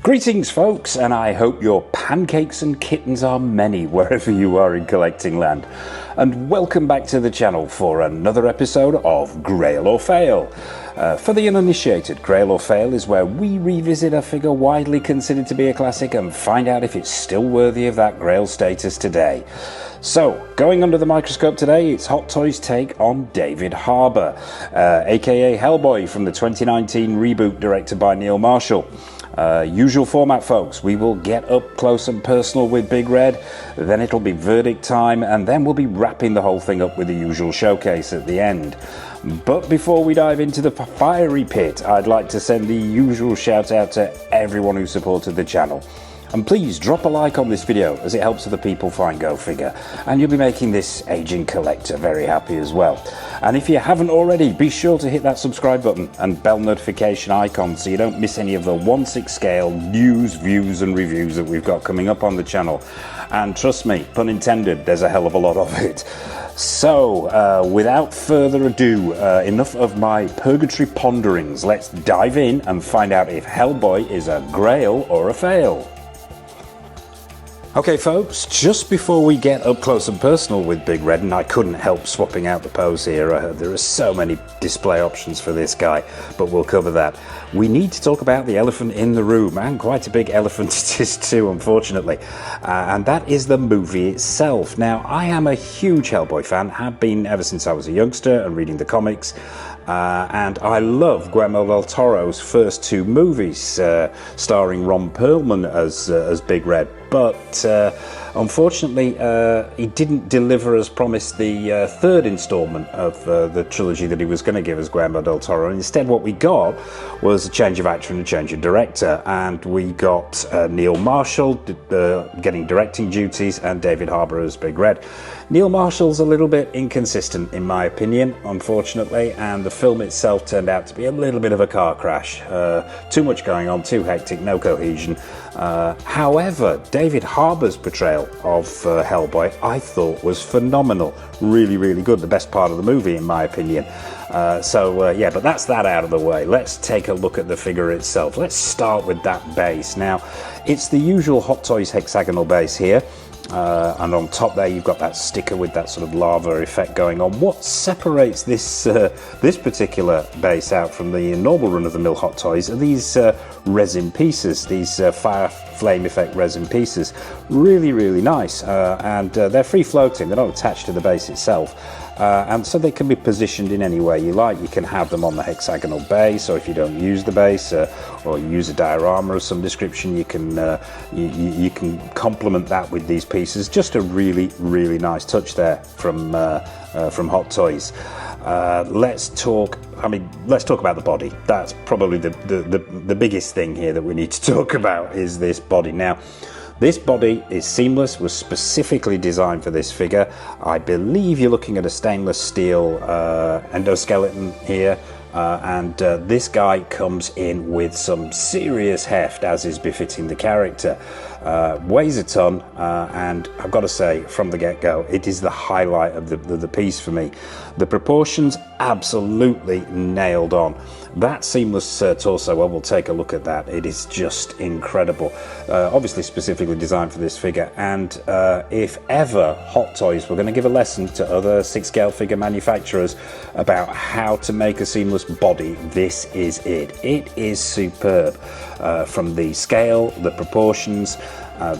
Greetings folks, and I hope your pancakes and kittens are many wherever you are in collecting land. And welcome back to the channel for another episode of Grail or Fail. For the uninitiated, Grail or Fail is where we revisit a figure widely considered to be a classic and find out if it's still worthy of that Grail status today. So, going under the microscope today, it's Hot Toys' take on David Harbour, aka Hellboy from the 2019 reboot directed by Neil Marshall. Usual format folks, we will get up close and personal with Big Red, then it'll be verdict time, and then we'll be wrapping the whole thing up with the usual showcase at the end. But before we dive into the fiery pit, I'd like to send the usual shout out to everyone who supported the channel. And please drop a like on this video as it helps other people find Go Figure, and you'll be making this aging collector very happy as well. And if you haven't already, be sure to hit that subscribe button and bell notification icon so you don't miss any of the 1/6 scale news, views and reviews that we've got coming up on the channel. And trust me, pun intended, there's a hell of a lot of it. So, without further ado, enough of my purgatory ponderings. Let's dive in and find out if Hellboy is a grail or a fail. Okay folks, just before we get up close and personal with Big Red, and I couldn't help swapping out the pose here, there are so many display options for this guy, but we'll cover that. We need to talk about the elephant in the room, and quite a big elephant it is too, unfortunately, and that is the movie itself. Now, I am a huge Hellboy fan, have been ever since I was a youngster and reading the comics. And I love Guillermo del Toro's first two movies, starring Ron Perlman as Big Red. But unfortunately, he didn't deliver as promised the third installment of the trilogy that he was going to give as Guillermo del Toro. And instead, what we got was a change of actor and a change of director. And we got Neil Marshall getting directing duties and David Harbour as Big Red. Neil Marshall's a little bit inconsistent, in my opinion, unfortunately, and the film itself turned out to be a little bit of a car crash. Too much going on, too hectic, no cohesion. However, David Harbour's portrayal of Hellboy I thought was phenomenal. Really, really good. The best part of the movie, in my opinion. Yeah, but that's that out of the way. Let's take a look at the figure itself. Let's start with that base. Now, it's the usual Hot Toys hexagonal base here. And on top there you've got that sticker with that sort of lava effect going on. What separates this this particular base out from the normal run-of-the-mill Hot Toys are these resin pieces, these fire flame effect resin pieces. Really, really nice, and they're free floating, they're not attached to the base itself. And so they can be positioned in any way you like. You can have them on the hexagonal base, or if you don't use the base, or you use a diorama of some description, you can complement that with these pieces. Just a really, really nice touch there from Hot Toys. Let's talk about the body. That's probably the biggest thing here that we need to talk about is this body. Now, this body is seamless, was specifically designed for this figure. I believe you're looking at a stainless steel endoskeleton here, and this guy comes in with some serious heft, as is befitting the character. Weighs a ton, and I've got to say, from the get-go, it is the highlight of the piece for me. The proportions absolutely nailed on. That seamless torso, well, we'll take a look at that. It is just incredible. Obviously specifically designed for this figure, and if ever Hot Toys were going to give a lesson to other 6-scale figure manufacturers about how to make a seamless body, this is it. It is superb. From the scale, the proportions,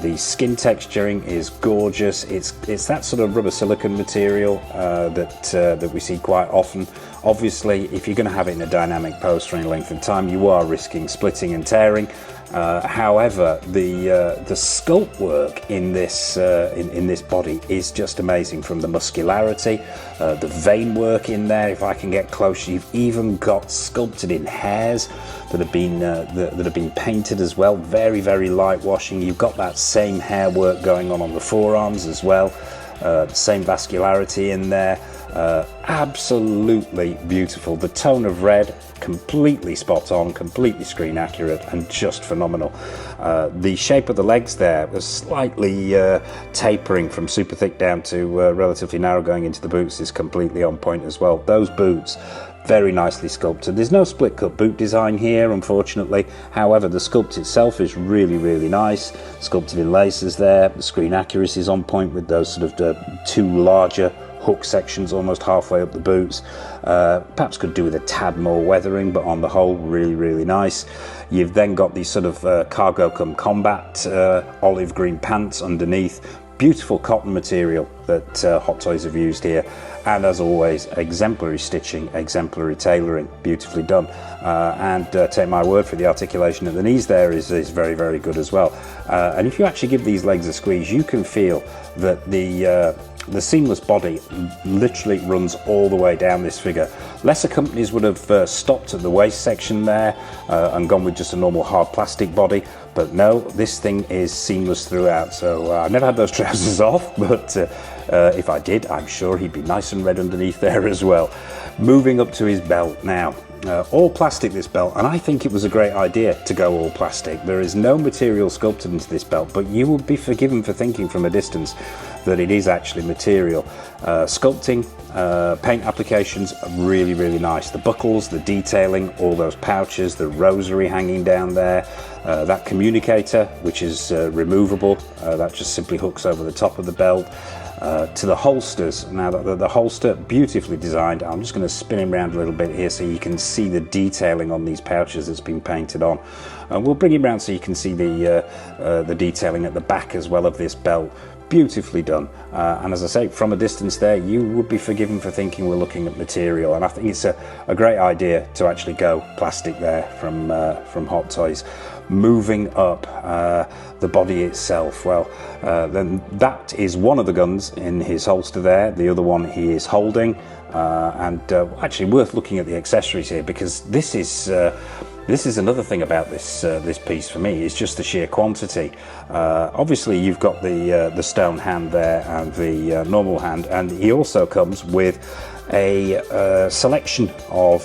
the skin texturing is gorgeous. It's that sort of rubber silicone material that we see quite often. Obviously, if you're going to have it in a dynamic pose for any length of time, you are risking splitting and tearing. However, the sculpt work in this body is just amazing. From the muscularity, the vein work in there. If I can get close, you've even got sculpted in hairs that have been painted as well. Very, very light washing. You've got that same hair work going on the forearms as well. The same vascularity in there. Absolutely beautiful. The tone of red, completely spot on, completely screen accurate, and just phenomenal. The shape of the legs there was slightly tapering from super thick down to relatively narrow going into the boots is completely on point as well. Those boots, very nicely sculpted. There's no split cut boot design here, unfortunately. However, the sculpt itself is really, really nice. Sculpted in laces there. The screen accuracy is on point with those sort of two larger hook sections almost halfway up the boots. Perhaps could do with a tad more weathering, but on the whole, really, really nice. You've then got these sort of cargo come combat olive green pants underneath. Beautiful cotton material that Hot Toys have used here, and as always, exemplary stitching, exemplary tailoring, beautifully done. And take my word for the articulation at the knees there is very, very good as well. And if you actually give these legs a squeeze, you can feel that the seamless body literally runs all the way down this figure. Lesser companies would have stopped at the waist section there and gone with just a normal hard plastic body, but no, this thing is seamless throughout. So I never had those trousers off, but if I did, I'm sure he'd be nice and red underneath there as well. Moving up to his belt now. All plastic, this belt, and I think it was a great idea to go all plastic. There is no material sculpted into this belt, but you will be forgiven for thinking from a distance that it is actually material. Sculpting, paint applications are really, really nice. The buckles, the detailing, all those pouches, the rosary hanging down there, that communicator, which is removable, that just simply hooks over the top of the belt. To the holsters. Now the holster, beautifully designed. I'm just going to spin him around a little bit here so you can see the detailing on these pouches that's been painted on. We'll bring him around so you can see the detailing at the back as well of this belt. Beautifully done, and as I say, from a distance there, you would be forgiven for thinking we're looking at material, and I think it's a great idea to actually go plastic there from Hot Toys. Moving up, the body itself, well, then that is one of the guns in his holster there. The other one he is holding, and actually worth looking at the accessories here, because this is another thing about this piece for me, is just the sheer quantity. Obviously you've got the stone hand there and the normal hand, and he also comes with a selection of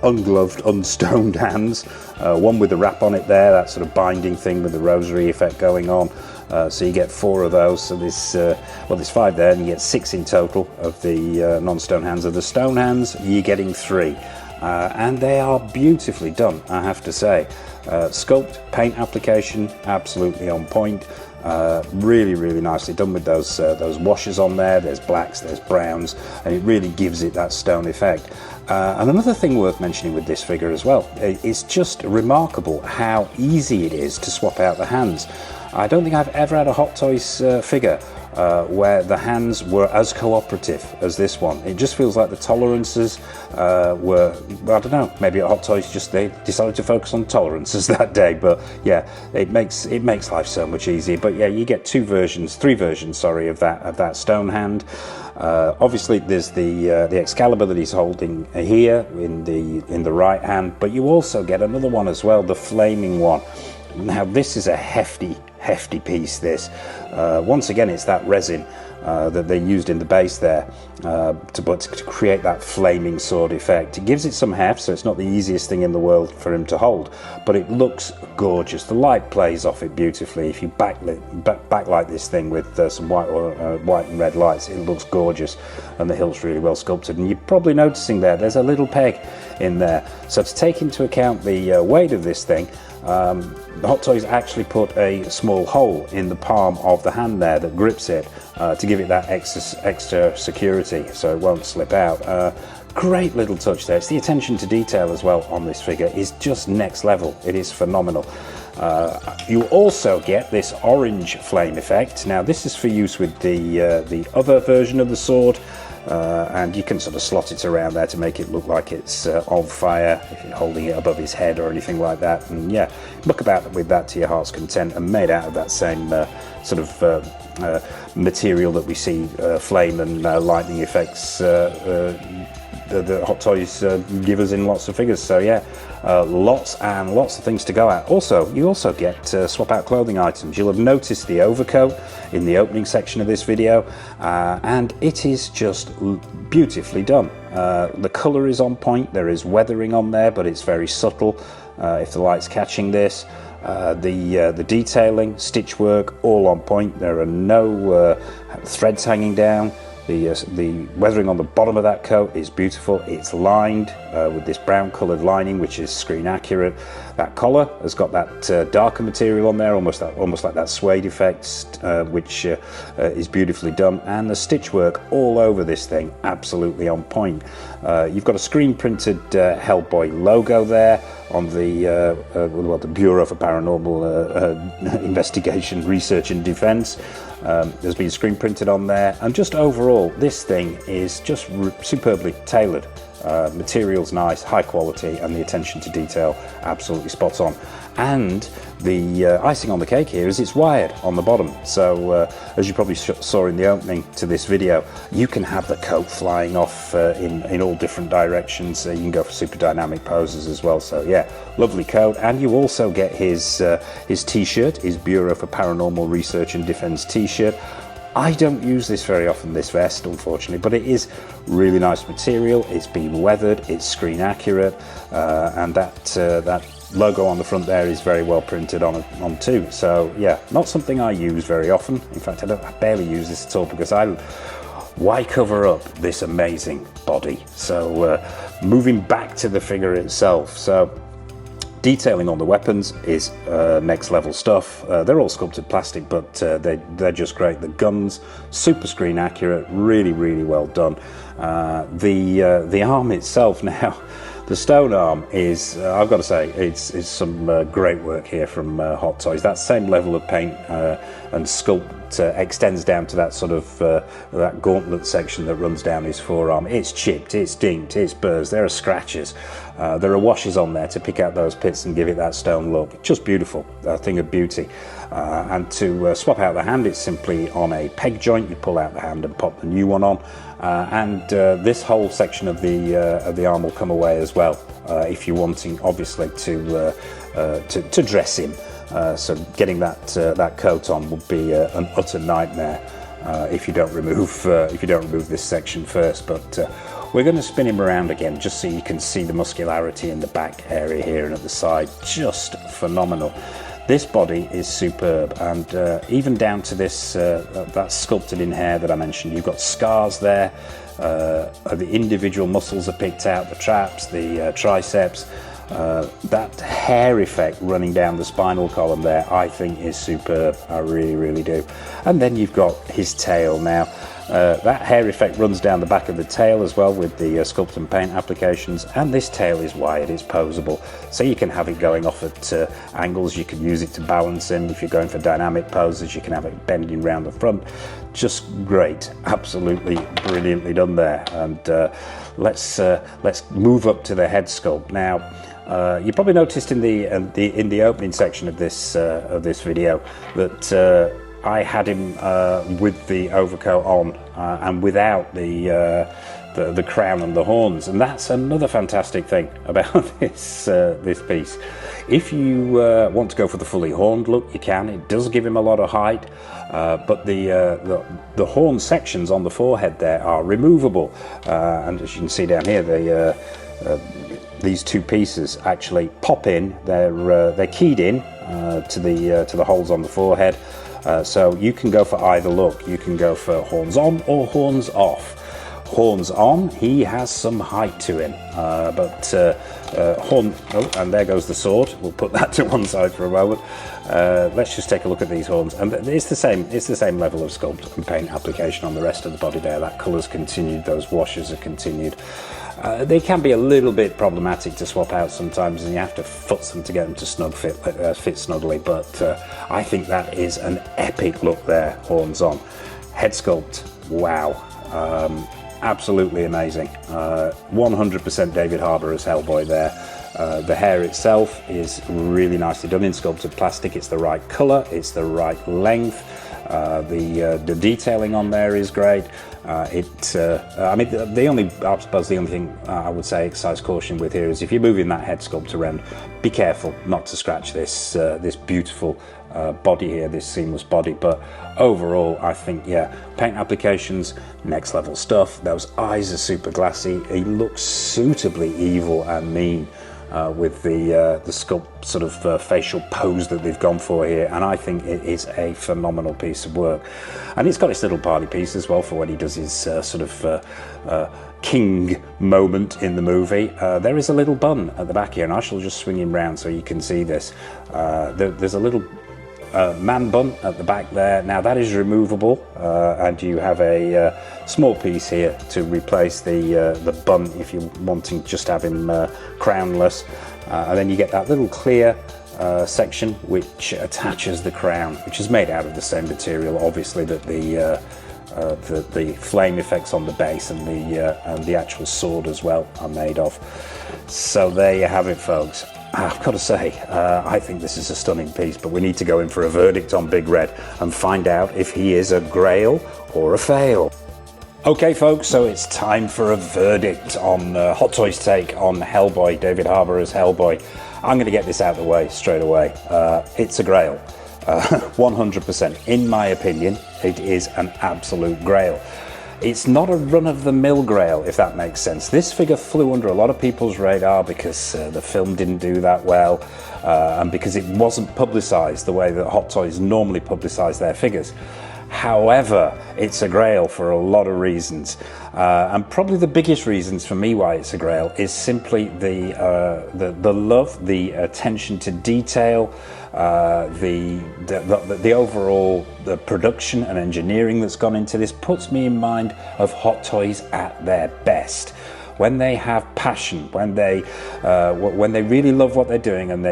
ungloved, unstoned hands, one with the wrap on it there, that sort of binding thing with the rosary effect going on. So you get 4 of those. So there's 5 there, and you get 6 in total of the non-stone hands. Of the stone hands, you're getting 3. And they are beautifully done, I have to say. Sculpt, paint application, absolutely on point. Really, really nicely done with those washes on there. There's blacks, there's browns, and it really gives it that stone effect. And another thing worth mentioning with this figure as well, it's just remarkable how easy it is to swap out the hands. I don't think I've ever had a Hot Toys figure where the hands were as cooperative as this one. It just feels like the tolerances were, I don't know, maybe at Hot Toys they decided to focus on tolerances that day, but yeah, it makes life so much easier. But yeah, you get 3 versions, of that stone hand. Obviously there's the Excalibur that he's holding here in the right hand, but you also get another one as well, the flaming one. Now this is a hefty piece, this. Once again, it's that resin that they used in the base there to create that flaming sword effect. It gives it some heft, so it's not the easiest thing in the world for him to hold, but it looks gorgeous. The light plays off it beautifully. If you backlight this thing with some white and red lights, it looks gorgeous, and the hilt's really well sculpted. And you're probably noticing there's a little peg in there. So to take into account the weight of this thing, the Hot Toys actually put a small hole in the palm of the hand there that grips it to give it that extra security so it won't slip out. Great little touch there. It's the attention to detail as well on this figure is just next level. It is phenomenal. You also get this orange flame effect. Now this is for use with the other version of the sword. And you can sort of slot it around there to make it look like it's on fire if you're holding it above his head or anything like that. And yeah, look about with that to your heart's content, and made out of that same sort of material that we see flame and lightning effects the Hot Toys give us in lots of figures. So yeah, lots and lots of things to go at. Also, you also get swap out clothing items. You'll have noticed the overcoat in the opening section of this video, and it is just beautifully done. The colour is on point. There is weathering on there, but it's very subtle if the light's catching this. The detailing, stitch work, all on point. There are no threads hanging down. The weathering on the bottom of that coat is beautiful. It's lined, with this brown coloured lining, which is screen accurate. That collar has got that darker material on there, almost like that suede effect, which is beautifully done. And the stitch work all over this thing, absolutely on point. You've got a screen printed Hellboy logo there on the Bureau for Paranormal Investigation, Research and Defence. There's been screen printed on there, and just overall this thing is just superbly tailored. Material's nice, high quality, and the attention to detail absolutely spot on. And the icing on the cake here is it's wired on the bottom, so as you probably saw in the opening to this video, you can have the coat flying off in all different directions. You can go for super dynamic poses as well. So yeah, lovely coat. And you also get his t-shirt, his Bureau for Paranormal Research and Defence t-shirt. I don't use this very often, this vest, unfortunately, but it is really nice material. It's been weathered, it's screen accurate, and that logo on the front there is very well printed on too. So yeah, not something I use very often. In fact, I barely use this at all, because why cover up this amazing body? So moving back to the figure itself. So detailing on the weapons is next level stuff. They're all sculpted plastic, but they're just great. The guns, super screen accurate, really, really well done. The arm itself now, the stone arm is, I've got to say, it's some great work here from Hot Toys. That same level of paint and sculpt extends down to that sort of that gauntlet section that runs down his forearm. It's chipped, it's dinked, it's burrs, there are scratches. There are washes on there to pick out those pits and give it that stone look. Just beautiful, a thing of beauty. And to swap out the hand, it's simply on a peg joint. You pull out the hand and pop the new one on. And this whole section of the arm will come away as well, if you're wanting, obviously, to dress him. So getting that coat on would be an utter nightmare if you don't remove this section first. But we're going to spin him around again, just so you can see the muscularity in the back area here and at the side. Just phenomenal. This body is superb, and even down to this that sculpted in hair that I mentioned. You've got scars there. The individual muscles are picked out, the traps, the triceps. That hair effect running down the spinal column there, I think, is superb. I really, really do. And then you've got his tail now. That hair effect runs down the back of the tail as well with the sculpt and paint applications, and this tail is wired, it's posable, so you can have it going off at angles. You can use it to balance him. If you're going for dynamic poses, you can have it bending round the front. Just great, absolutely brilliantly done there. And let's move up to the head sculpt now. You probably noticed in the opening section of this video that I had him with the overcoat on and without the crown and the horns, and that's another fantastic thing about this piece. If you want to go for the fully horned look, you can. It does give him a lot of height, but the horn sections on the forehead there are removable, and as you can see down here, these two pieces actually pop in. They're keyed in to the holes on the forehead. So you can go for either look. You can go for horns on or horns off. Horns on, he has some height to him, and there goes the sword. We'll put that to one side for a moment. Let's just take a look at these horns, and it's the same level of sculpt and paint application on the rest of the body there. That colour's continued, those washes are continued. They can be a little bit problematic to swap out sometimes, and you have to futz them to get them to fit snugly, but I think that is an epic look there, horns on. Head sculpt, wow, absolutely amazing. 100% David Harbour as Hellboy there. The hair itself is really nicely done in sculpted plastic. It's the right colour, it's the right length. The detailing on there is great. I mean, I suppose the only thing I would say exercise caution with here is if you're moving that head sculpt around, be careful not to scratch this beautiful body here, this seamless body. But overall, I think, yeah, paint applications, next level stuff. Those eyes are super glassy. He looks suitably evil and mean. With the sculpt sort of facial pose that they've gone for here, and I think it is a phenomenal piece of work. And it's got its little party piece as well for when he does his sort of king moment in the movie. There is a little bun at the back here, and I shall just swing him round so you can see this. There's a little man bun at the back there. Now that is removable, and you have a small piece here to replace the bun if you're wanting to just have him crownless, and then you get that little clear section which attaches the crown, which is made out of the same material, obviously, that the flame effects on the base and the actual sword as well are made of. So there you have it, folks. I've got to say, I think this is a stunning piece, but we need to go in for a verdict on Big Red and find out if he is a Grail or a fail. Okay, folks, so it's time for a verdict on Hot Toys' take on Hellboy, David Harbour as Hellboy. I'm going to get this out of the way straight away. It's a Grail. 100%. In my opinion, it is an absolute Grail. It's not a run-of-the-mill Grail, if that makes sense. This figure flew under a lot of people's radar because the film didn't do that well, and because it wasn't publicised the way that Hot Toys normally publicise their figures. However, it's a Grail for a lot of reasons, and probably the biggest reasons for me why it's a Grail is simply the love, the attention to detail, the overall production and engineering that's gone into this puts me in mind of Hot Toys at their best. When they have passion, when they really love what they're doing and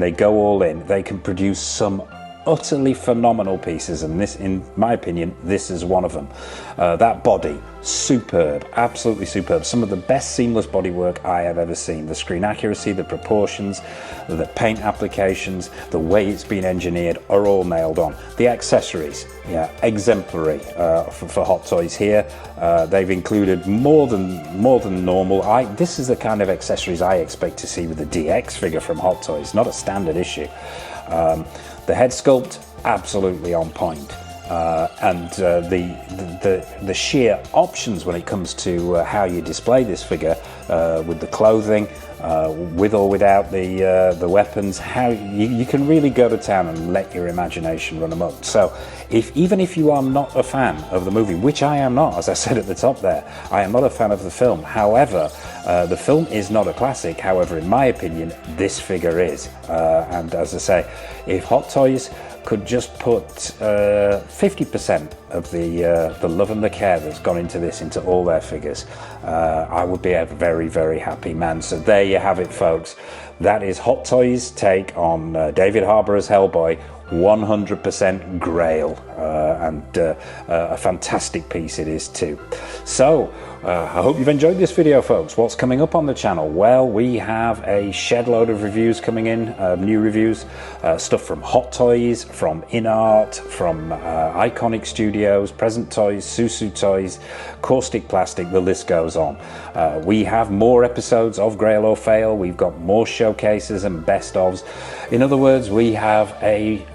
they go all in, they can produce some utterly phenomenal pieces, and this, in my opinion, this is one of them. That body, superb, absolutely superb. Some of the best seamless bodywork I have ever seen. The screen accuracy, the proportions, the paint applications, the way it's been engineered are all nailed on. The accessories, yeah, exemplary for Hot Toys here. They've included more than normal. This is the kind of accessories I expect to see with the DX figure from Hot Toys, not a standard issue. The head sculpt, absolutely on point, and the sheer options when it comes to how you display this figure, with the clothing, with or without the weapons, how you can really go to town and let your imagination run amok. So even if you are not a fan of the movie, which I am not, as I said at the top there, I am not a fan of the film. However, the film is not a classic. However, in my opinion, this figure is. And as I say, if Hot Toys could just put 50% of the love and the care that's gone into this into all their figures, I would be a very, very happy man. So there you have it, folks. That is Hot Toys' take on David Harbour as Hellboy. 100% Grail, and a fantastic piece it is too. So I hope you've enjoyed this video, folks. What's coming up on the channel? Well, we have a shed load of reviews coming in, new reviews, stuff from Hot Toys, from InArt, from Iconic Studios, Present Toys, Susu Toys, Caustic Plastic, the list goes on. We have more episodes of Grail or Fail. We've got more showcases and best ofs. In other words, we have a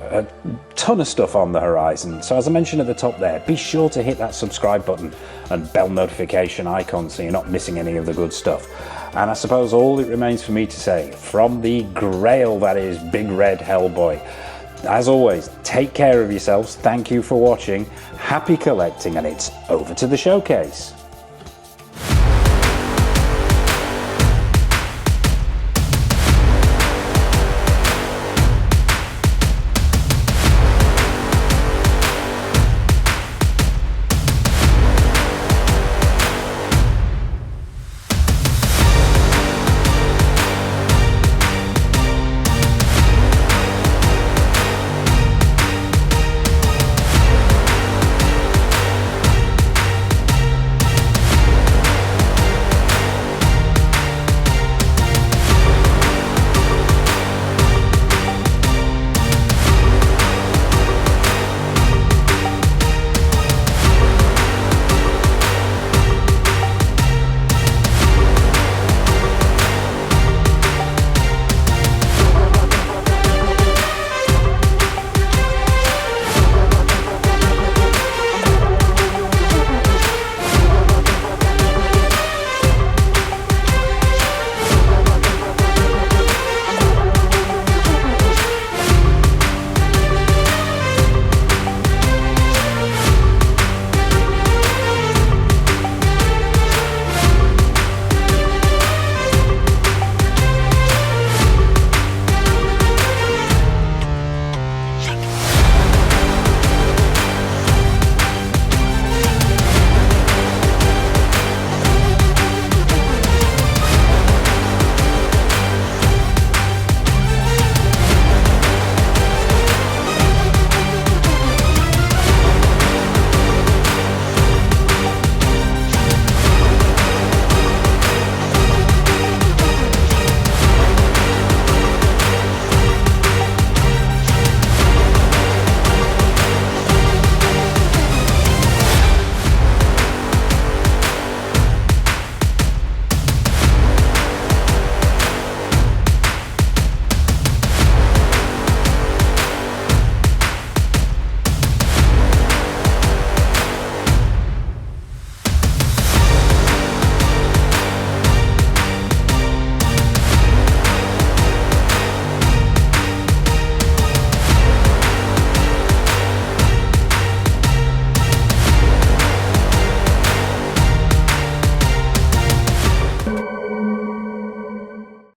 ton of stuff on the horizon. So as I mentioned at the top there, be sure to hit that subscribe button and bell notification icon so you're not missing any of the good stuff. And I suppose all it remains for me to say, from the Grail that is Big Red Hellboy, as always, take care of yourselves. Thank you for watching. Happy collecting, and it's over to the showcase.